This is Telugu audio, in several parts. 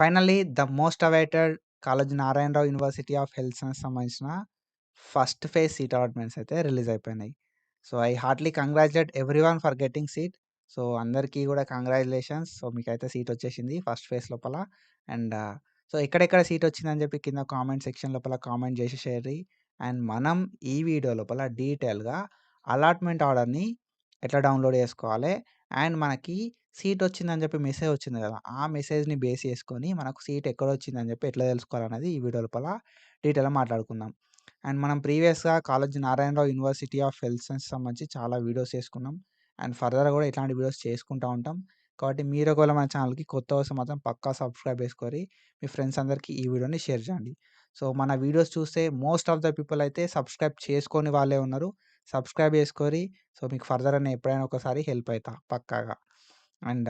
Finally the most awaited Kaloji Narayana Rao university of health science సంబంధించిన ఫస్ట్ ఫేజ్ సీట్ అలాట్మెంట్స్ అయితే రిలీజ్ అయిపోయినాయి. So, I heartly congratulate everyone for getting seat. So, అందరికీ గూడా కంగ్రాచ్యులేషన్స్. సో, మీకైతే సీట్ వచ్చేసింది ఫస్ట్ ఫేజ్ లోపల. అండ్ సో, ఎక్కడెక్కడ సీట్ వచ్చిందని చెప్పి కింద కామెంట్ సెక్షన్ లోపల కామెంట్ చేసేసేయండి. అండ్ మనం ఈ వీడియో లోపల డీటెయిల్‌గా అలాట్మెంట్ ఆర్డర్‌ని ఎట్లా డౌన్‌లోడ్ చేసుకోవాలి, అండ్ మనకి సీట్ వచ్చిందని చెప్పి మెసేజ్ వచ్చింది కదా! ఆ మెసేజ్‌ని బేస్ చేసుకొని మనకు సీట్ ఎక్కడొచ్చిందని చెప్పి ఎట్లా తెలుసుకోవాలనేది ఈ వీడియో లోపల డీటెయిల్‌గా మాట్లాడుకుందాం. అండ్ మనం ప్రీవియస్‌గా Kaloji Narayana Rao university of health science సంబంధించి చాలా వీడియోస్ చేసుకున్నాం. అండ్ ఫర్దర్‌గా కూడా ఇట్లాంటి వీడియోస్ చేసుకుంటా ఉంటాం. కాబట్టి మీరు ఒకవేళ మన ఛానల్‌కి కొత్త వస్తే మాత్రం పక్కా సబ్స్క్రైబ్ చేసుకొని మీ ఫ్రెండ్స్ అందరికీ ఈ వీడియోని షేర్ చేయండి. సో, మన వీడియోస్ చూస్తే మోస్ట్ ఆఫ్ ద పీపుల్ అయితే సబ్స్క్రైబ్ చేసుకోని వాళ్ళే ఉన్నారు. సబ్స్క్రైబ్ చేసుకొని సో, మీకు ఫర్దర్‌గా నేను ఎప్పుడైనా ఒకసారి హెల్ప్ అయితా పక్కాగా. అండ్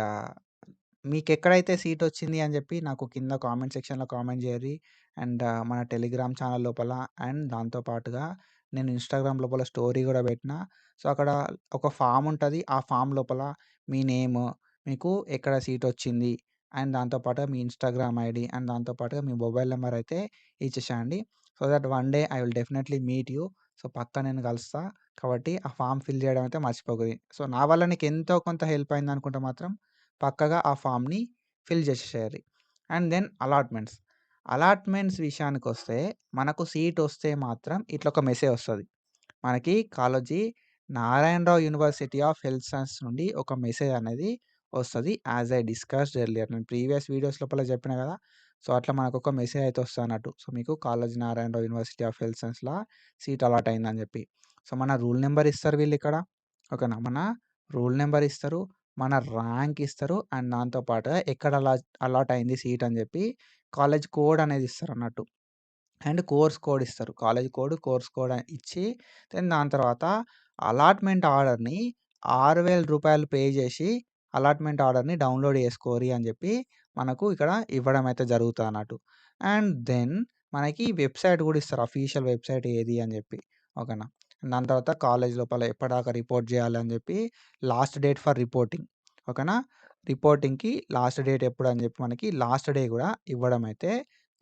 మీకెక్కడైతే సీటొచ్చింది అని జెప్పి నాకు కింద కామెంట్ సెక్షన్‌లో కామెంట్ జేయరి. అండ్ మన టెలిగ్రామ్ ఛానల్ లోపల అండ్ దాంతో పాటుగా నేను ఇన్‌స్టాగ్రామ్ లోపల స్టోరీ గూడా బెట్టినా. సో, అక్కడ ఒక ఫార్మ్ ఉంటది. ఆ ఫార్మ్ లోపల మీ నేమ్, మీకు ఎక్కడ సీటొచ్చింది, అండ్ దాంతో పాటుగా మీ ఇన్‌స్టాగ్రామ్ ఐడీ, అండ్ దాంతో పాటుగా మీ మొబైల్ నంబర్ అయితే ఇచ్చేసేయండి. So that one day I will definitely meet you. So, పక్కా నేను గలుస్తా. కాబట్టి ఆ ఫార్మ్ ఫిల్ జేయడం అయితే మర్చిపోకురి. సో, నా వల్ల నీకు ఎంతో కొంత హెల్ప్ అయిందనుకుంటే మాత్రం పక్కగా ఆ ఫామ్‌ని ఫిల్ చేసేసేయాలి. And then allotments. అలాట్మెంట్స్ విషయానికొస్తే మనకు సీటొస్తే మాత్రం ఇట్లా ఒక మెసేజ్ ఒస్తది. మనకి Kaloji Narayana Rao university of health science నుండి ఒక మెసేజ్ అనేది వస్తది. As I discussed earlier. నేను ప్రీవియస్ వీడియోస్ లోపల చెప్పిన గదా! సో, అట్లా మనకొక మెసేజ్ అయితే వస్తదన్నట్టు. సో, మీకు Kaloji Narayana Rao university of health సైన్స్‌లా సీట్ అలాట్ అయిందని జెప్పి. సో, మన రూల్ నంబర్ ఇస్తారు వీళ్ళిక్కడ. ఓకేనా. మన రోల్ నంబర్ ఇస్తారు. మన ర్యాంక్ ఇస్తారు. అండ్ దాంతో పాటుగా ఎక్కడ అలాట్ అయింది సీట్ అని జెప్పి కాలేజ్ కోడ్ అనేది ఇస్తారన్నట్టు. అండ్ కోర్స్ కోడ్ ఇస్తారు. కాలేజ్ కోడ్, కోర్స్ కోడ్ ఇచ్చి దెన్ దాని తర్వాత అలాట్మెంట్ ఆర్డర్‌ని రూ. 6,000 పే జేసి అలాట్మెంట్ ఆర్డర్‌ని డౌన్‌లోడ్ చేసుకోరి అని జెప్పి మనకు ఇక్కడ ఇవ్వడం అయితే జరుగుతదన్నట్టు. అండ్ దెన్ మనకి వెబ్‌సైట్ గూడా ఇస్తారు. అఫీషియల్ వెబ్‌సైట్ ఏది అని జెప్పి. ఓకేనా. దాని తర్వాత కాలేజ్ లోపల ఎప్పటిదాకా రిపోర్ట్ జేయాలి అని జెప్పి లాస్ట్ డేట్ ఫర్ రిపోర్టింగ్. ఓకేనా. రిపోర్టింగ్‌కి లాస్ట్ డేట్ ఎప్పుడని జెప్పి మనకి లాస్ట్ డే గూడా ఇవ్వడం అయితే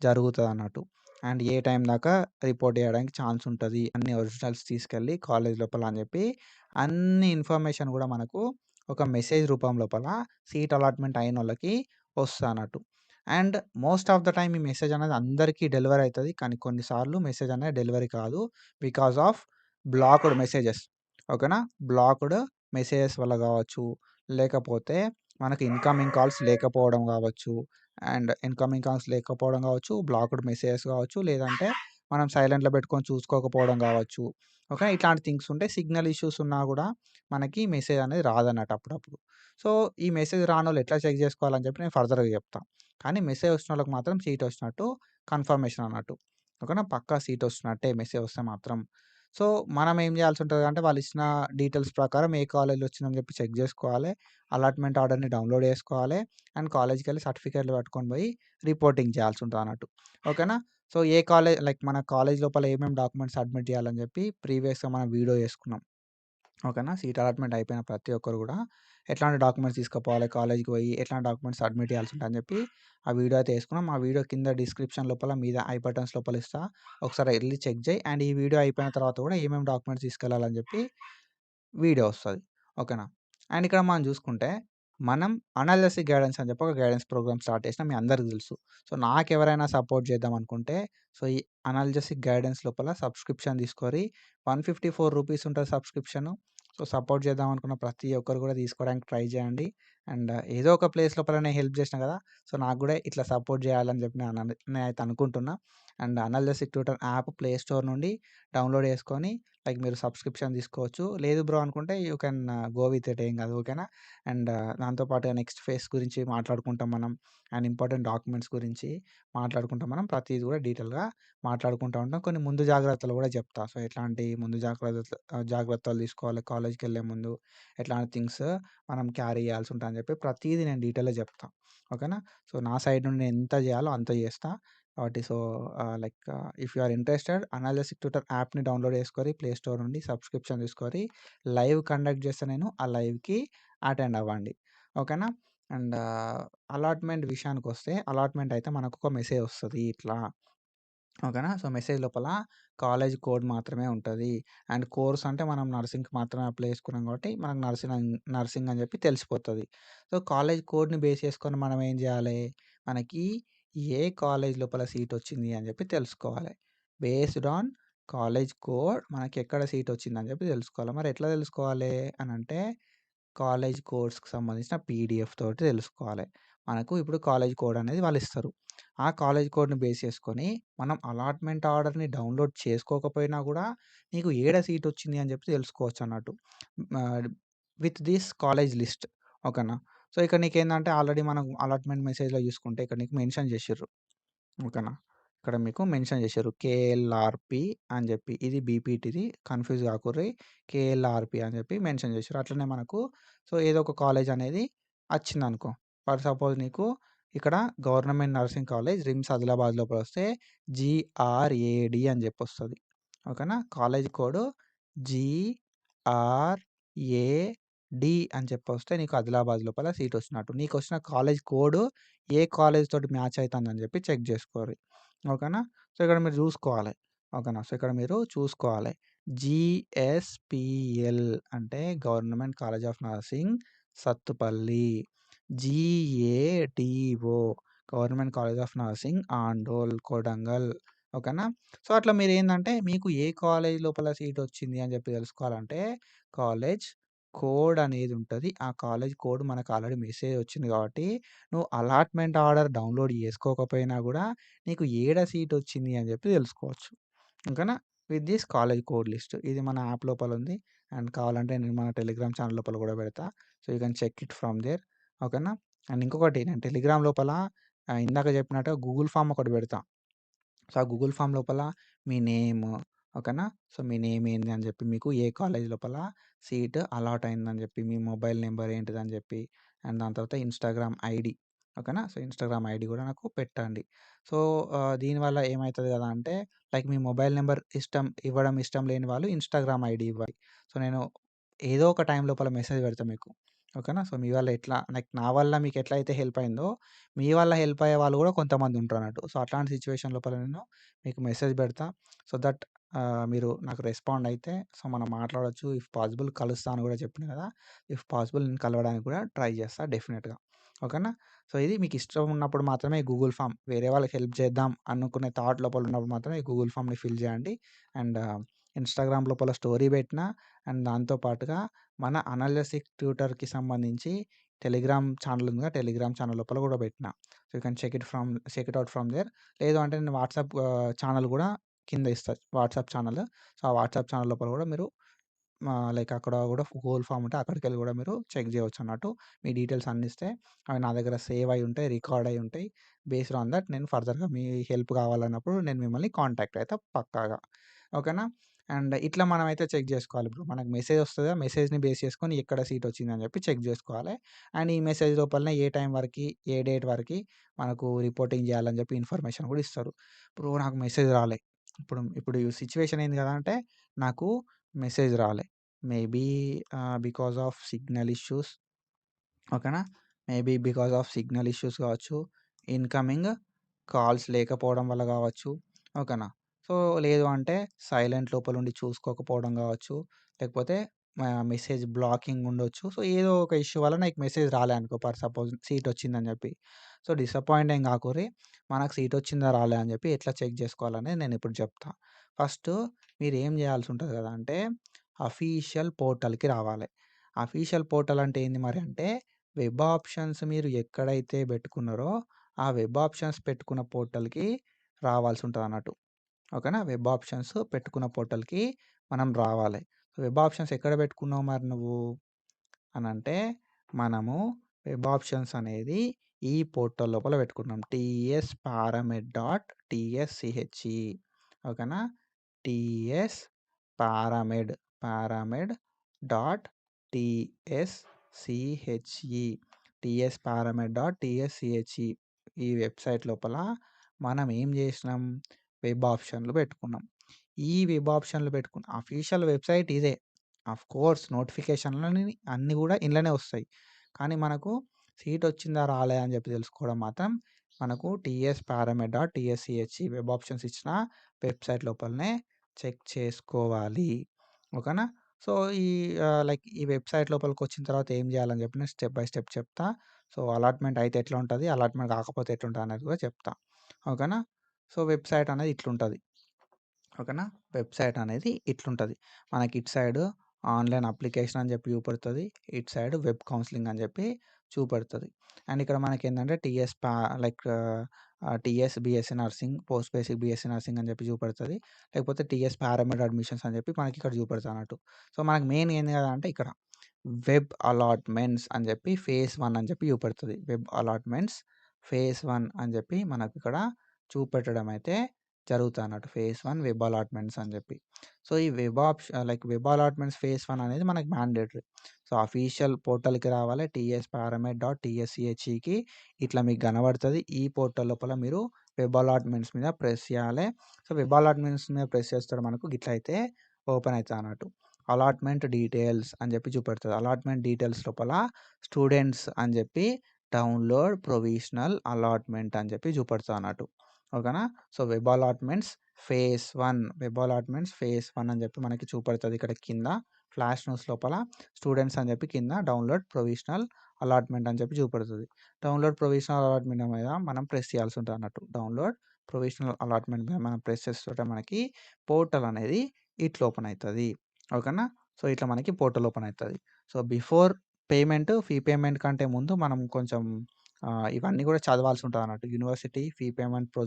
జరుగుతదన్నట్టు. అండ్ ఏ టైం దాకా రిపోర్ట్ జేయడానికి ఛాన్స్ ఉంటది. అన్ని ఒరిజినల్స్ తీసుకెళ్ళి కాలేజ్ లోపల అని జెప్పి అన్ని ఇన్ఫర్మేషన్ గూడా మనకు ఒక మెసేజ్ రూపం లోపల సీట్ అలాట్‌మెంట్ అయినోళ్ళకి వస్తదన్నట్టు. And most of the time ఈ మెసేజ్ అనేది అందరికీ డెలివరీ అయితది. కానీ కొన్ని సార్లు మెసేజ్ అనేది డెలివరీ కాదు. Because of blocked messages. ఓకేనా. బ్లాక్డ్ మెసేజెస్ వల్ల గావచ్చు, లేకపోతే మనకి ఇన్‌కమింగ్ కాల్స్ లేకపోవడం గావచ్చు. అండ్ ఇన్‌కమింగ్ కాల్స్ లేకపోవడం గావచ్చు, బ్లాక్డ్ మెసేజెస్ గావచ్చు, లేదంటే మనం సైలెంట్‌లో పెట్టుకొని చూసుకోకపోవడం గావచ్చు. ఓకే. ఇట్లాంటి థింగ్స్ ఉంటాయి. సిగ్నల్ ఇష్యూస్ ఉన్నా గూడా మనకి మెసేజ్ అనేది రాదన్నట్టు అప్పుడప్పుడు. సో, ఈ మెసేజ్ రానోళ్ళు ఎట్లా చెక్ జేసుకోవాలని చెప్పి నేను ఫర్దర్‌గా జెప్తా. కానీ మెసేజ్ వచ్చినోళ్ళకి మాత్రం సీట్ వచ్చినట్టు కన్ఫర్మేషన్ అన్నట్టు. ఓకేనా. పక్కా సీట్ వస్తున్నట్టే మెసేజ్ వస్తే మాత్రం. సో, మనం ఏం జేయాల్సి ఉంటదంటే వాళ్ళిచ్చిన డీటెయిల్స్ ప్రకారం ఏ కాలేజ్‌లో వచ్చిందని జెప్పి చెక్ జేసుకోవాలి. అలాట్మెంట్ ఆర్డర్‌ని డౌన్‌లోడ్ జేసుకోవాలి. అండ్ కాలేజ్‌కెళ్ళి సర్టిఫికేట్‌లు పట్టుకొని పోయి రిపోర్టింగ్ చేయాల్సి ఉంటదన్నట్టు. ఓకేనా. సో, ఏ కాలేజ్ లైక్ మన కాలేజ్ లోపల ఏమేం డాక్యుమెంట్స్ సబ్మిట్ చేయాలని చెప్పి ప్రీవియస్‌గా మనం వీడియో చేసుకున్నాం. ఓకేనా. సీట్ అలాట్మెంట్ అయిపోయిన ప్రతి ఒక్కరు గూడా ఎట్లాంటి డాక్యుమెంట్స్ తీసుకుపోవాలి, కాలేజ్‌కి పోయి ఎట్లాంటి డాక్యుమెంట్స్ సబ్మిట్ చేయాల్సి ఉంటదని చెప్పి ఆ వీడియో అయితే యేసుకున్నాం. ఆ వీడియో కింద డిస్క్రిప్షన్ లోపల మీద ఐ బటన్స్ లోపల ఇస్తా. ఒకసారి ఎళ్లి చెక్ జెయి. అండ్ ఈ వీడియో అయిపోయిన తర్వాత గూడా ఏమేం డాక్యుమెంట్స్ తీసుకెళ్ళాలని చెప్పి వీడియో వస్తది. ఓకేనా. అండ్ ఇక్కడ మనం జూసుకుంటే, మనం అనాలిసిస్ గైడెన్స్ అని చెప్పి ఒక గైడెన్స్ ప్రోగ్రామ్ స్టార్ట్ చేసినాం. మీ అందరికి తెలుసు. సో, నాకెవరైనా సపోర్ట్ చేద్దాం అనుకుంటే, సో, ఈ అనాలిసిస్ గైడెన్స్ లోపల సబ్స్క్రిప్షన్ తీసుకోరి. రూ. 154 ఉంటది సబ్స్క్రిప్షను. సో, సపోర్ట్ చేద్దాం అనుకున్న ప్రతి ఒక్కరు కూడా తీసుకోవడానికి ట్రై చేయండి. అండ్ ఏదో ఒక ప్లేస్ లోపల నేను హెల్ప్ చేసినా కదా! సో, నాకు గూడా ఇట్లా సపోర్ట్ చేయాలని చెప్పి నేనైతే అనుకుంటున్నా. And analysis tutor app play store నుండి డౌన్‌లోడ్ చేసుకొని లైక్ మీరు సబ్స్క్రిప్షన్ తీసుకోవచ్చు. లేదు బ్రో అనుకుంటే you can go with it ఏం కాదు. ఓకేనా. అండ్ దాంతో పాటుగా నెక్స్ట్ ఫేజ్ గురించి మాట్లాడుకుంటాం మనం. అండ్ ఇంపార్టెంట్ డాక్యుమెంట్స్ గురించి మాట్లాడుకుంటాం మనం. ప్రతీది కూడా డీటెయిల్‌గా మాట్లాడుకుంటా ఉంటాం. కొన్ని ముందు జాగ్రత్తలు కూడా చెప్తా. సో, ఎట్లాంటి ముందు జాగ్రత్తలు తీసుకోవాలి కాలేజ్‌కెళ్ళే ముందు, ఎట్లాంటి థింగ్స్ మనం క్యారీ చేయాల్సి ఉంటదని చెప్పి ప్రతీది నేను డీటెయిల్‌గా చెప్తా. ఓకేనా. సో, నా సైడ్ నుండి నేను ఎంత చేయాలో అంత చేస్తా. కాబట్టి so, like if you are interested analysis tutor యాప్‌ని డౌన్‌లోడ్ చేసుకొని ప్లే స్టోర్ నుండి సబ్స్క్రిప్షన్ తీసుకొని లైవ్ కండక్ట్ చేస్తా నేను. ఆ లైవ్‌కి అటెండ్ అవ్వండి. ఓకేనా. అండ్ అలాట్‌మెంట్ విషయానికొస్తే అలాట్‌మెంట్ అయితే మనకొక మెసేజ్ వస్తది ఇట్లా. ఓకేనా. సో, మెసేజ్ లోపల కాలేజ్ కోడ్ మాత్రమే ఉంటది. అండ్ కోర్స్ అంటే మనం నర్సింగ్‌కి మాత్రమే అప్లై చేసుకున్నాం కాబట్టి మనకు నర్సింగ్ అని చెప్పి తెలిసిపోతది. సో, కాలేజ్ కోడ్‌ని బేస్ చేసుకొని మనం ఏం జేయాలి? మనకి ఏ కాలేజ్ లోపల సీట్ వచ్చింది అని చెప్పి తెలుసుకోవాలి. బేస్డ్ ఆన్ కాలేజ్ కోడ్ మనకెక్కడ సీట్ వచ్చిందని చెప్పి తెలుసుకోవాలి. మరి ఎట్లా తెలుసుకోవాలి అనంటే కాలేజ్ కోర్స్‌కి సంబంధించిన పీడీఎఫ్ తోటి తెలుసుకోవాలి. మనకు ఇప్పుడు కాలేజ్ కోడ్ అనేది వాళ్ళిస్తారు. ఆ కాలేజ్ కోడ్‌ని బేస్ చేసుకొని మనం అలాట్‌మెంట్ ఆర్డర్‌ని డౌన్‌లోడ్ చేసుకోకపోయినా గూడా నీకు ఏడ సీట్ వచ్చింది అని చెప్పి తెలుసుకోవచ్చన్నట్టు. ఆహ్, విత్ దిస్ కాలేజ్ లిస్ట్. ఓకేనా. సో, ఇక్కడ నీకేందంటే ఆల్రెడీ మనం అలాట్‌మెంట్ మెసేజ్‌లో చూసుకుంటే ఇక్కడ నీకు మెన్షన్ చేషిర్రు. ఓకేనా. ఇక్కడ మీకు మెన్షన్ చేషిర్రు. కేఎల్ఆర్‌పి అని జెప్పి. ఇది బీపీటీది కన్‌ఫ్యూజ్ గాకుర్రి. కేఎల్ఆర్‌పి అని జెప్పి మెన్షన్ చేషిర్రు. అట్లనే మనకు సో, ఏదో ఒక కాలేజ్ అనేది అచ్చిందనుకో. ఫర్ సపోజ్ నీకు ఇక్కడ government nursing college RIMS Adilabad లోపలొస్తే జీఆర్ఏడీ అని జెప్పొస్తది. ఓకేనా. కాలేజ్ కోడ్ జీఆర్ఏడీ అని చెప్పొస్తే నీకు ఆదిలాబాద్ లోపల సీటొచ్చినట్టు. నీకొచ్చిన కాలేజ్ కోడ్ ఏ కాలేజ్ తోటి మ్యాచ్ అయితందని జెప్పి చెక్ జేసుకోర్రి. ఓకేనా. సో, ఇక్కడ మీరు జూసుకోవాలి. ఓకేనా. సో, ఇక్కడ మీరు చూసుకోవాలి. జీఎస్‌పీఎల్ అంటే government college of nursing Sattupalli. GADO government college of nursing Andole, Kodangal. ఓకేనా. సో, అట్లా మీరేందంటే మీకు ఏ కాలేజ్ లోపల సీటొచ్చింది అని జెప్పి తెలుసుకోవాలంటే కాలేజ్ కోడ్ అనేది ఉంటది. ఆ కాలేజ్ కోడ్ మనకు ఆల్రెడీ మెసేజ్ వచ్చింది గాబట్టి నువ్వు అలాట్‌మెంట్ ఆర్డర్ డౌన్‌లోడ్ చేసుకోకపోయినా గూడా నీకు ఏడ సీటొచ్చింది అని జెప్పి తెలుసుకోవచ్చు. ఓకేనా. With this college code list. ఇది మన యాప్ లోపల ఉంది. అండ్ కావాలంటే నేను మన టెలిగ్రామ్ ఛానల్ లోపల గూడా పెడతా. So, you can check it from there. ఓకేనా. అండ్ ఇంకొకటి నేను టెలిగ్రామ్ లోపల ఇందాక చెప్పినట్టుగా గూగుల్ ఫార్మ్ ఒకటి పెడతా. సో, ఆ గూగుల్ ఫామ్ లోపల మీ నేమ్ ఓకేనా. సో, మీ నేమ్ ఏంది అని జెప్పి, మీకు ఏ కాలేజ్ లోపల సీట్ అలాట్ అయిందని జెప్పి, మీ మొబైల్ నంబర్ ఏంటిదని జెప్పి, అండ్ దాని తర్వాత ఇన్‌స్టాగ్రామ్ ఐడీ ఓకేనా. సో, ఇన్‌స్టాగ్రామ్ ఐడీ గూడా నాకు పెట్టండి. సో, దీనివల్ల ఏమైతది గదా అంటే లైక్ మీ మొబైల్ నంబర్ ఇవ్వడం ఇష్టం లేని వాళ్ళు ఇన్‌స్టాగ్రామ్ ఐడీ ఇవ్వాలి. సో, నేను ఏదో ఒక టైం లోపల మెసేజ్ పెడతా మీకు. ఓకేనా. సో, మీ వల్ల ఎట్లా లైక్ నా వల్ల మీకెట్లయితే హెల్ప్ అయిందో మీ వల్ల హెల్ప్ అయ్యే వాళ్ళు గూడా కొంతమంది ఉంటారన్నట్టు. సో, అట్లాంటి సిట్యుయేషన్ లోపల నేను మీకు మెసేజ్ బెడతా. సో దట్ మీరు నాకు రెస్పాండ్ అయితే సో, మనం మాట్లాడొచ్చు. ఇఫ్ పాసిబుల్ కలుస్తా అని గూడా చెప్పిన గదా! ఇఫ్ పాసిబుల్ నేను కలవడానికి గూడా ట్రై జేస్తా డెఫినిట్‌గా. ఓకేనా. సో, ఇది మీకు ఇష్టం ఉన్నప్పుడు మాత్రమే గూగుల్ ఫార్మ్ వేరే వాళ్ళకి హెల్ప్ చేద్దాం అనుకునే థాట్ లోపల ఉన్నప్పుడు మాత్రమే ఈ గూగుల్ ఫార్మ్‌ని ఫిల్ జేయండి. అండ్ ఇన్‌స్టాగ్రామ్ లోపల స్టోరీ బెట్టినా అండ్ దాంతో పాటుగా మన అనలిసిక్ ట్యూటర్‌కి సంబంధించి టెలిగ్రామ్ ఛానెల్ ఉందిగా టెలిగ్రామ్ ఛానెల్ లోపల గూడా బెట్టినా. So, you can check it out from there. లేదు అంటే నేను వాట్సాప్ ఛానెల్ గూడా కింద ఇస్తా. WhatsApp channel. సో, ఆ వాట్సాప్ ఛానెల్ లోపల గూడా మీరు లైక్ అక్కడ గూడా గూగుల్ ఫార్మ్ ఉంటే అక్కడికెళ్ళి గూడా మీరు చెక్ జేయొచ్చన్నట్టు. మీ డీటెయిల్స్ అన్ని ఇస్తే అవి నా దగ్గర సేవ్ అయ్యి ఉంటాయి. రికార్డ్ అయ్యి ఉంటాయి. బేస్డ్ ఆన్ దట్ నేను ఫర్దర్‌గా మీ హెల్ప్ కావాలన్నప్పుడు నేను మిమ్మల్ని కాంటాక్ట్ అయితా పక్కాగా. ఓకేనా. అండ్ ఇట్లా మనమైతే చెక్ జేసుకోవాలి బ్రో. మనకు మెసేజ్ వస్తది. ఆ మెసేజ్‌ని బేస్ చేసుకొని ఎక్కడ సీట్ వచ్చిందని జెప్పి చెక్ జేసుకోవాలి. అండ్ ఈ మెసేజ్ లోపలనే ఏ టైం వరకి, ఏ డేట్ వరకి మనకు రిపోర్టింగ్ జేయాలని జెప్పి ఇన్ఫర్మేషన్ గూడా ఇస్తారు. బ్రో నాకు మెసేజ్ రాలే. ఇప్పుడు ఈ సిట్యుయేషన్ ఏంది గదా అంటే నాకు మెసేజ్ రాలే. Maybe because of signal issues ఓకేనా. Maybe because of signal issues కావచ్చు. ఇన్‌కమింగ్ కాల్స్ లేకపోవడం వల్ల గావచ్చు. ఓకేనా. సో, లేదు అంటే సైలెంట్ లోపలుండి చూసుకోకపోవడం గావచ్చు. లేకపోతే మెసేజ్ బ్లాకింగ్ ఉండొచ్చు. సో, ఏదో ఒక ఇష్యూ వల్ల నీకు మెసేజ్ రాలే అనుకో ఫర్ సపోజ్ సీటొచ్చిందని జెప్పి. సో, డిసప్పాయింట్ ఏం గాకుర్రి. మనకు సీటొచ్చిందా రాలే అని జెప్పి ఎట్లా చెక్ జేసుకోవాలనేది నేనిప్పుడు జెప్తా. ఫస్టు మీరేం జేయాల్సుంటది గదా అంటే అఫీషియల్ పోర్టల్‌కి రావాలి. అఫీషియల్ పోర్టల్ అంటే ఏంది మరి అంటే వెబ్ ఆప్షన్స్ మీరు ఎక్కడైతే బెట్టుకున్నారో, ఆ వెబ్ ఆప్షన్స్ పెట్టుకున్న పోర్టల్‌కి రావాల్సుంటదన్నట్టు. ఓకేనా. వెబ్ ఆప్షన్స్ పెట్టుకున్న పోర్టల్‌కి మనం రావాలి. వెబ్ ఆప్షన్స్ ఎక్కడ బెట్టుకున్నావు మరి నువ్వు అనంటే, మనము వెబ్ ఆప్షన్స్ అనేది ఈ పోర్టల్ లోపల పెట్టుకున్నాం. టీఎస్ పారామెడ్ డాట్ టీఎస్‌సీహెచ్‌ఈ ఓకేనా. టీఎస్ పారామెడ్, పారామెడ్ డాట్ టీఎస్‌సీహెచ్‌ఈ టీఎస్ పారామెడ్ డాట్ టీఎస్‌సీహెచ్‌ఈ ఈ వెబ్‌సైట్ లోపల మనం ఏం జేసినాం, వెబ్ ఆప్షన్‌లు పెట్టుకున్నాం. ఈ వెబ్ ఆప్షన్‌లు పెట్టుకున్న అఫీషియల్ వెబ్‌సైట్ ఇదే. ఆఫ్‌కోర్స్ నోటిఫికేషన్‌లని అన్నీ గూడా ఇందులోనే వస్తాయి. కానీ మనకు సీట్ వచ్చిందా రాలేదా అని చెప్పి తెలుసుకోవడం మాత్రం మనకు ts paramed.tschE వెబ్ ఆప్షన్స్ ఇచ్చిన వెబ్‌సైట్ లోపలనే చెక్ చేసుకోవాలి. ఓకేనా? సో, ఈ లైక్ ఈ వెబ్‌సైట్ లోపలికొచ్చిన తర్వాత ఏం చేయాలని చెప్పి నేను స్టెప్ బై స్టెప్ చెప్తా. సో, అలాట్‌మెంట్ అయితే ఎట్లా ఉంటది? అలాట్‌మెంట్ కాకపోతే ఎట్లుంటది అనేది కూడా చెప్తా. ఓకేనా? సో, వెబ్‌సైట్ అనేది ఇట్లుంటది. ఓకేనా? వెబ్‌సైట్ అనేది ఇట్లుంటది. మనకి ఇటు సైడు ఆన్‌లైన్ అప్లికేషన్ అని చెప్పి చూపెడుతది. ఇటు సైడ్ వెబ్ కౌన్సెలింగ్ అని చెప్పి చూపెడుతది. అండ్ ఇక్కడ మనకేందంటే TS BSc nursing, post basic BSc nursing అని చెప్పి చూపెడుతది. లేకపోతే టీఎస్ పారామెడ్ అడ్మిషన్స్ అని చెప్పి మనకి ఇక్కడ చూపెడతదన్నట్టు. సో, మనకు మెయిన్ ఏంది కదా అంటే ఇక్కడ వెబ్ అలాట్‌మెంట్స్ అని చెప్పి ఫేజ్ 1 అని చెప్పి చూపెడుతది. వెబ్ అలాట్‌మెంట్స్ ఫేజ్ 1 అని చెప్పి మనకిక్కడ చూపెట్టడం అయితే జరుగుతదన్నట్టు. ఫేజ్ 1 వెబ్ అలాట్‌మెంట్స్ అని చెప్పి. సో, ఈ వెబ్ అలాట్‌మెంట్స్ ఫేజ్ 1 అనేది మనకి మ్యాండేటరీ. సో, అఫీషియల్ పోర్టల్‌కి రావాలి. tsparamed.tschEకి ఇట్లా మీకు కనబడతది. ఈ పోర్టల్ లోపల మీరు వెబ్ అలాట్‌మెంట్స్ మీద ప్రెస్ చేయాలే. సో, వెబ్ అలాట్‌మెంట్స్ మీద ప్రెస్ చేస్తే మనకు గిట్లయితే ఓపెన్ అయితదన్నట్టు. అలాట్‌మెంట్ డీటెయిల్స్ అని చెప్పి చూపెడతది. అలాట్‌మెంట్ డీటెయిల్స్ లోపల స్టూడెంట్స్ అని చెప్పి డౌన్‌లోడ్ ప్రొవిజనల్ అలాట్‌మెంట్ అని చెప్పి చూపెడతదన్నట్టు. ఓకేనా? సో, వెబ్ అలాట్‌మెంట్స్ ఫేజ్ 1 అని చెప్పి మనకి చూపెడతది ఇక్కడ కింద ఫ్లాష్ న్యూస్ లోపల స్టూడెంట్స్ అని చెప్పి కింద డౌన్‌లోడ్ ప్రొవిజనల్ అలాట్‌మెంట్ అని చెప్పి చూపెడుతది. డౌన్‌లోడ్ ప్రొవిజనల్ అలాట్‌మెంట్ మీద మనం ప్రెస్ చేయాల్సి ఉంటదన్నట్టు. డౌన్‌లోడ్ ప్రొవిజనల్ అలాట్‌మెంట్ మీద మనం ప్రెస్ చేస్తుంటే మనకి పోర్టల్ అనేది ఇట్లా ఓపెన్ అయితది. ఓకేనా? సో, ఇట్లా మనకి పోర్టల్ ఓపెన్ అయితది. సో, బిఫోర్ ఫీ పేమెంట్ కంటే ముందు మనం కొంచెం ఇవన్నీ కూడా చదవాల్సి ఉంటదన్నట్టు. యూనివర్సిటీ ఫీ పేమెంట్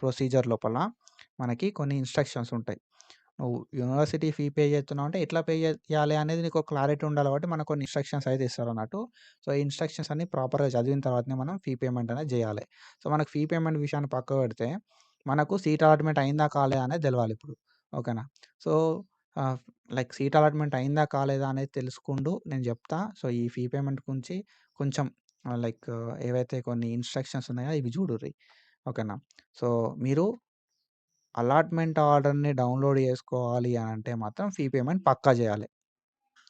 ప్రొసీజర్ లోపల మనకి కొన్ని ఇన్‌స్ట్రక్షన్స్ ఉంటాయి. నువ్వు యూనివర్సిటీ ఫీ పే చేస్తున్నావు అంటే ఎట్లా పే చేయాలి అనేది నీకు క్లారిటీ ఉండాలి కాబట్టి మనకు కొన్ని ఇన్‌స్ట్రక్షన్స్ అయితే ఇస్తారన్నట్టు. సో, ఈ ఇన్‌స్ట్రక్షన్స్ అన్నీ ప్రాపర్‌గా చదివిన తర్వాతనే మనం ఫీ పేమెంట్ అనేది చేయాలి. సో, మనకు ఫీ పేమెంట్ విషయాన్ని పక్కకు పెడితే మనకు సీట్ అలాట్‌మెంట్ అయిందా కాలేదా అనేది తెలవాలి ఇప్పుడు. ఓకేనా? సో, ఆహ్, సీట్ అలాట్‌మెంట్ అయిందా కాలేదా అనేది తెలుసుకుంటూ నేను చెప్తా. సో, ఈ ఫీ పేమెంట్ గురించి కొంచెం ఏవైతే కొన్ని ఇన్‌స్ట్రక్షన్స్ ఉన్నాయో ఇవి చూడుర్రి. ఓకేనా? సో, మీరు అలాట్‌మెంట్ ఆర్డర్‌ని డౌన్‌లోడ్ చేసుకోవాలి అనంటే మాత్రం ఫీ పేమెంట్ పక్కా చేయాలి.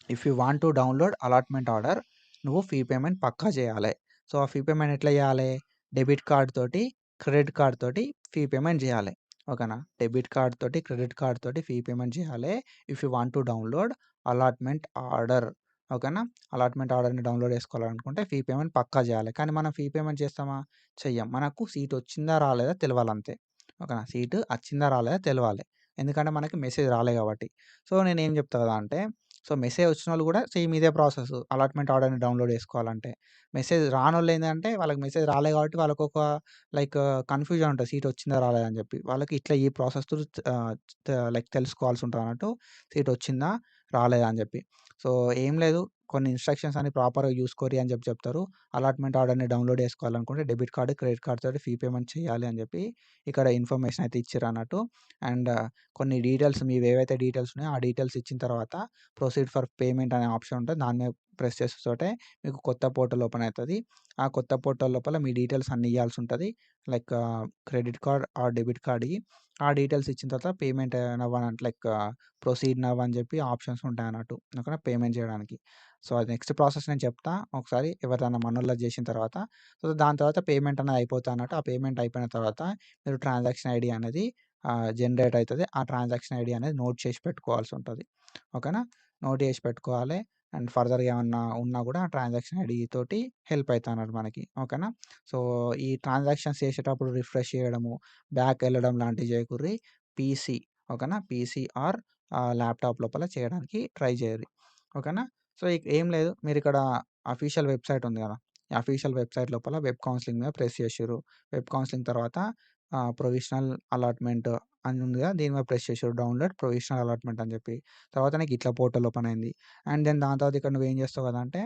If you want to download allotment order నువ్వు ఫీ పేమెంట్ పక్కా చేయాలి. సో, ఆ ఫీ పేమెంట్ ఎట్లా చేయాలి? డెబిట్ కార్డ్ తోటి, క్రెడిట్ కార్డ్ తోటి ఫీ పేమెంట్ చేయాలి. ఓకేనా? డెబిట్ కార్డ్ తోటి, క్రెడిట్ కార్డ్ తోటి ఫీ పేమెంట్ చేయాలి. If you want to download allotment order. ఓకేనా? అలాట్‌మెంట్ ఆర్డర్‌ని డౌన్‌లోడ్ చేసుకోవాలనుకుంటే ఫీ పేమెంట్ పక్కా చేయాలి. కానీ మనం ఫీ పేమెంట్ చేస్తామా? చెయ్యం. మనకు సీట్ వచ్చిందా రాలేదా తెలవాలంతే. ఓకేనా? సీటు అచ్చిందా రాలేదా తెలవాలి. ఎందుకంటే మనకి మెసేజ్ రాలే కాబట్టి. సో, నేనేం చెప్తా కదా అంటే మెసేజ్ వచ్చినోళ్ళు గూడా సేమ్ ఇదే ప్రాసెస్. అలాట్‌మెంట్ ఆర్డర్‌ని డౌన్‌లోడ్ చేసుకోవాలంటే. మెసేజ్ రానోళ్ళేందంటే వాళ్ళకి మెసేజ్ రాలే కాబట్టి వాళ్ళకొక లైక్ కన్‌ఫ్యూజన్ ఉంటది. సీట్ వచ్చిందా రాలేదా అని జెప్పి. వాళ్ళకి ఇట్లా ఈ ప్రాసెస్ త్రూ ఆహ్, తెలుసుకోవాల్సి ఉంటదన్నట్టు. సీట్ వచ్చిందా? రాలేదా? అని జెప్పి. సో, ఏం లేదు కొన్ని ఇన్‌స్ట్రక్షన్స్ అన్ని ప్రాపర్‌గా చూసుకోర్రి అని జెప్పి చెప్తారు. అలాట్‌మెంట్ ఆర్డర్‌ని డౌన్‌లోడ్ చేసుకోవాలనుకుంటే డెబిట్ కార్డ్, క్రెడిట్ కార్డ్ తోటి ఫీ పేమెంట్ చేయాలి అని జెప్పి ఇక్కడ ఇన్ఫర్మేషన్ అయితే ఇచ్చిర్రన్నట్టు. అండ్ కొన్ని డీటెయిల్స్ మీవేవైతే డీటెయిల్స్ ఉన్నాయో ఆ డీటెయిల్స్ ఇచ్చిన తర్వాత ప్రొసీడ్ ఫర్ పేమెంట్ అనే ఆప్షన్ ఉంటది. దాని మీద ప్రెస్ చేస్తేతోటే మీకు కొత్త పోర్టల్ ఓపెన్ అయితది. ఆ కొత్త పోర్టల్ లోపల మీ డీటెయిల్స్ అన్నీ ఇయ్యాల్సి ఉంటది. క్రెడిట్ కార్డ్ ఆర్ డెబిట్ కార్డ్‌యి. ఆ డీటెయిల్స్ ఇచ్చిన తర్వాత పేమెంట్ నౌ అని ప్రొసీడ్ నౌ అని చెప్పి ఆప్షన్స్ ఉంటాయన్నట్టు. ఓకేనా? పేమెంట్ చేయడానికి. సో, అది నెక్స్ట్ ప్రాసెస్ నేను చెప్తా. ఒకసారి ఎవరిదైనా మనోళ్ళది చేసిన తర్వాత. సో, దాని తర్వాత పేమెంట్ అనేది అయిపోతదన్నట్టు. ఆ పేమెంట్ అయిపోయిన తర్వాత మీరు ట్రాన్సాక్షన్ ఐడీ అనేది జనరేట్ అయితది. ఆ ట్రాన్సాక్షన్ ఐడీ అనేది నోట్ చేసి పెట్టుకోవాల్సి ఉంటది. ఓకేనా? నోట్ చేసి పెట్టుకోవాలి. అండ్ ఫర్దర్‌గా ఏమన్నా ఉన్నా కూడా ఆ ట్రాన్సాక్షన్ ఐడీ తోటి హెల్ప్ అయితదన్నట్టు మనకి. ఓకేనా? సో, ఈ ట్రాన్సాక్షన్స్ చేసేటప్పుడు రిఫ్రెష్ చేయడము, బ్యాక్ ఎళ్ళడం లాంటివి చేయకుర్రి. పీసీ ఓకేనా? పీసీ ఆర్ ల్యాప్‌టాప్ లోపల చేయడానికి ట్రై చేయండి. ఓకేనా? సో, ఏం లేదు మీరిక్కడ అఫీషియల్ వెబ్‌సైట్ ఉంది కదా! ఈ అఫీషియల్ వెబ్‌సైట్ లోపల వెబ్ కౌన్సెలింగ్ మీద ప్రెస్ చేసిర్రు. వెబ్ కౌన్సెలింగ్ తర్వాత ప్రొవిజనల్ అలాట్‌మెంట్ అని ఉంది కదా! దీని మీద ప్రెస్ చేసిర్రు. డౌన్‌లోడ్ ప్రొవిజనల్ అలాట్‌మెంట్ అని చెప్పి. తర్వాత నీకు ఇట్లా పోర్టల్ ఓపెన్ అయింది. అండ్ దెన్ దాని తర్వాత ఇక్కడ నువ్వేం చేస్తావు కదా అంటే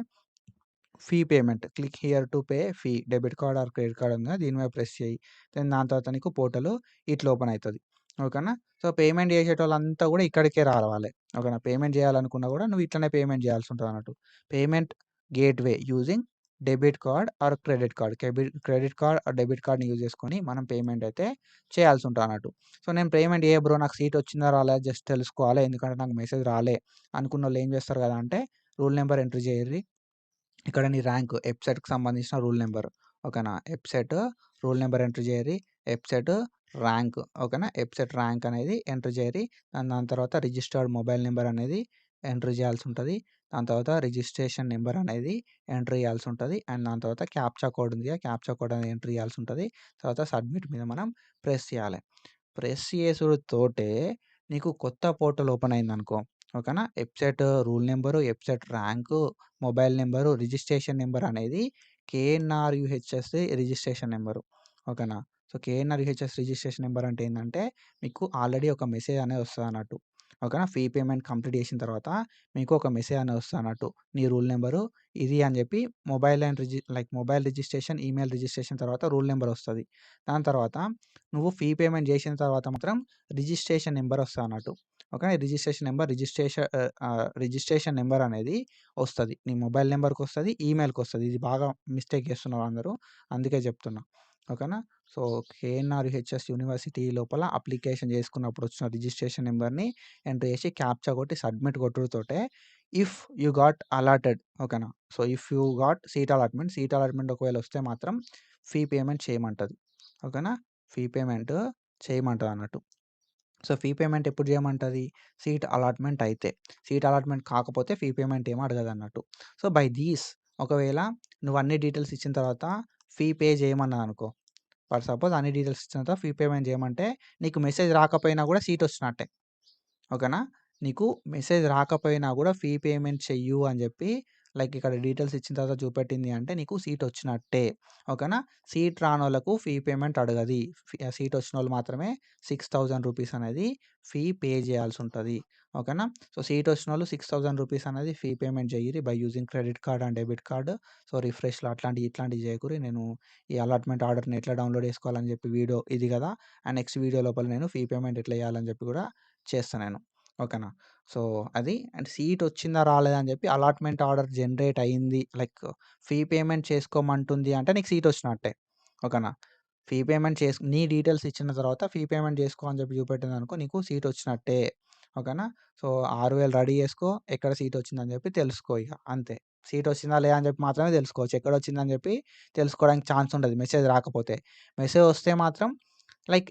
fee payment. Click here to pay fee. Debit card or credit card ఉంది కదా! దీని మీద ప్రెస్ చెయ్యి. దెన్ దాని తర్వాత నీకు పోర్టల్ ఇట్లా ఓపెన్ అయితది. ఓకేనా? సో, పేమెంట్ చేసేటోళ్ళంతా కూడా ఇక్కడికే రావాలి. ఓకేనా? పేమెంట్ చేయాలనుకున్నా కూడా నువ్వు ఇట్లనే పేమెంట్ చేయాల్సి ఉంటదన్నట్టు. Payment gateway using debit card or credit card. Credit card or debit కార్డ్‌ని యూజ్ చేసుకొని మనం పేమెంట్ అయితే చేయాల్సి ఉంటదన్నట్టు. సో, నేను పేమెంట్ బ్రో నాకు సీట్ వచ్చిందా రాలేదా జస్ట్ తెలుసుకోవాలి. ఎందుకంటే నాకు మెసేజ్ రాలే అనుకున్నోళ్ళు ఏం చేస్తారు కదా అంటే రూల్ నంబర్ ఎంటర్ చేయిర్రి. ఇక్కడ నీ ర్యాంక్ ఎబ్సెట్‌కి సంబంధించిన రూల్ నంబర్ ఓకేనా. EAPCET rule number enter చేయరి. ఎబ్సెట్ rank ఓకేనా. ఎబ్సెట్ ర్యాంక్ అనేది ఎంటర్ చేయరి. అండ్ దాని తర్వాత రిజిస్టర్డ్ మొబైల్ నంబర్ అనేది ఎంటర్ చేయాల్సి ఉంటది. దాని తర్వాత రిజిస్ట్రేషన్ నంబర్ అనేది ఎంటర్ చేయాల్సి ఉంటది. అండ్ దాని తర్వాత క్యాప్చా కోడ్ ఉంది. ఆ క్యాప్చా కోడ్ అనేది ఎంటర్ చేయాల్సి ఉంటది. తర్వాత సబ్మిట్ మీద మనం ప్రెస్ చేయాలి. ప్రెస్ చేసుడుతోటే నీకు కొత్త పోర్టల్ ఓపెన్ అయిందనుకో ఓకేనా. EAPCET roll number, EAPCET rank, mobile number, registration number అనేది కేఎన్ఆర్‌యుహెచ్‌ఎస్ రిజిస్ట్రేషన్ నంబరు ఓకేనా. సో, కేఎన్ఆర్‌యుహెచ్‌ఎస్ రిజిస్ట్రేషన్ నంబర్ అంటే ఏందంటే మీకు ఆల్రెడీ ఒక మెసేజ్ అనేది వస్తదన్నట్టు ఓకేనా. ఫీ పేమెంట్ కంప్లీట్ చేసిన తర్వాత మీకు ఒక మెసేజ్ అనేది వస్తదన్నట్టు. నీ రూల్ నంబరు ఇది అని చెప్పి mobile and mobile registration, email registration తర్వాత రూల్ నంబర్ వస్తది. దాని తర్వాత నువ్వు ఫీ పేమెంట్ చేసిన తర్వాత మాత్రం రిజిస్ట్రేషన్ నంబర్ వస్తదన్నట్టు. ఓకే. రిజిస్ట్రేషన్ నంబర్ అనేది వస్తది. నీ మొబైల్ నంబర్‌కొస్తది, ఈమెయిల్‌కొస్తది. ఇది బాగా మిస్టేక్ చేస్తున్నారు అందరూ. అందుకే చెప్తున్నా. ఓకేనా. సో, కేఎన్ఆర్‌యుహెచ్‌ఎస్ యూనివర్సిటీ లోపల అప్లికేషన్ చేసుకున్నప్పుడు వచ్చిన రిజిస్ట్రేషన్ నంబర్‌ని ఎంటర్ చేసి క్యాప్చా కొట్టి సబ్మిట్ కొట్టుడుతోటే ఇఫ్ యూ గాట్ అలాటెడ్ ఓకేనా. So, if you got seat allotment ఒకవేళ వస్తే మాత్రం ఫీ పేమెంట్ చేయమంటది. ఓకేనా. ఫీ పేమెంట్ చేయమంటదన్నట్టు. సో, ఫీ పేమెంట్ ఎప్పుడు చేయమంటది? సీట్ అలాట్‌మెంట్ అయితే. సీట్ అలాట్‌మెంట్ కాకపోతే ఫీ పేమెంట్ ఏమి అడగదన్నట్టు. సో, బై దీస్ ఒకవేళ నువ్వు అన్ని డీటెయిల్స్ ఇచ్చిన తర్వాత ఫీ పే చేయమన్నదనుకో. ఫర్ సపోజ్ అన్ని డీటెయిల్స్ ఇచ్చిన తర్వాత ఫీ పేమెంట్ చేయమంటే నీకు మెసేజ్ రాకపోయినా కూడా సీట్ వచ్చినట్టే. ఓకేనా. నీకు మెసేజ్ రాకపోయినా గూడా ఫీ పేమెంట్ చెయ్యు అని జెప్పి ఇక్కడ డీటెయిల్స్ ఇచ్చిన తర్వాత చూపెట్టింది అంటే నీకు సీట్ వచ్చినట్టే. ఓకేనా. సీట్ రానోళ్ళకు ఫీ పేమెంట్ అడగది. సీట్ వచ్చినోళ్ళు మాత్రమే రూ. 6,000 అనేది ఫీ పే జేయాల్సుంటది. ఓకేనా. సో, సీట్ వచ్చినోళ్ళు రూ. 6,000 అనేది ఫీ పేమెంట్ జెయ్యిరి by using credit card and debit card. So, రిఫ్రెష్‌లు అట్లాంటియి ఇట్లాంటియి జేయకుర్రి. నేను ఈ అలాట్‌మెంట్ ఆర్డర్‌ని ఎట్లా డౌన్‌లోడ్ జేసుకోవాలని జెప్పి వీడియో ఇది గదా! అండ్ నెక్స్ట్ వీడియో లోపల నేను ఫీ పేమెంట్ ఎట్లా జేయాలని జెప్పి గూడా చేస్తా నేను. ఓకేనా. సో, అది అండ్ సీట్ వచ్చిందా రాలేదా అని చెప్పి అలాట్‌మెంట్ ఆర్డర్ జనరేట్ అయింది. ఫీ పేమెంట్ చేసుకోమంటుంది అంటే నీకు సీట్ వచ్చినట్టే. ఓకేనా. ఫీ పేమెంట్ నీ డీటెయిల్స్ ఇచ్చిన తర్వాత ఫీ పేమెంట్ చేసుకో అని చెప్పి చూపెట్టిందనుకో నీకు సీట్ వచ్చినట్టే. ఓకేనా. సో, 6,000 రెడీ చేసుకో. ఎక్కడ సీట్ వచ్చిందని చెప్పి తెలుసుకో ఇగ అంతే. సీట్ వచ్చిందా లేదా అని చెప్పి మాత్రమే తెలుసుకోవచ్చు. ఎక్కడొచ్చిందని చెప్పి తెలుసుకోవడానికి ఛాన్స్ ఉండదు మెసేజ్ రాకపోతే. మెసేజ్ వస్తే మాత్రం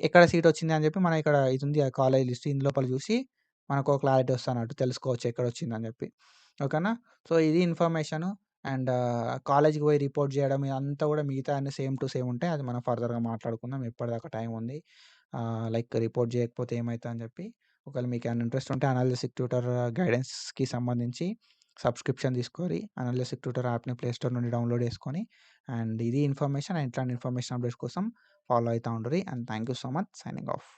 ఎక్కడ సీట్ వచ్చింది అని చెప్పి మనం ఇక్కడ ఇది ఉంది కాలేజ్ లిస్ట్ ఇందు లోపల చూసి మనకో క్లారిటీ వస్తదన్నట్టు. తెలుసుకోవచ్చు ఎక్కడొచ్చిందని జెప్పి. ఓకేనా. సో, ఇది ఇన్ఫర్మేషను అండ్ కాలేజ్‌కి పోయి రిపోర్ట్ జేయడం ఇదంతా గూడా మిగతా అన్నీ సేమ్ టు సేమ్ ఉంటాయి. అది మనం ఫర్దర్‌గా మాట్లాడుకుందాం. ఇప్పటిదాకా టైం ఉంది. రిపోర్ట్ జేయకపోతే ఏమైతదని జెప్పి. ఒకవేళ మీకేమైనా ఇంట్రెస్ట్ ఉంటే అనాలిసిస్ ట్యూటర్ గైడెన్స్‌కి సంబంధించి సబ్స్క్రిప్షన్ తీసుకోరి. అనాలిసిస్ ట్యూటర్ యాప్‌ని ప్లే స్టోర్ నుండి డౌన్‌లోడ్ చేసుకొని అండ్ ఇది ఇన్ఫర్మేషన్ అండ్ ఇట్లాంటి ఇన్ఫర్మేషన్ అప్డేట్స్ కోసం ఫాలో అయితా ఉండుర్రి. And thank you so much. Signing of.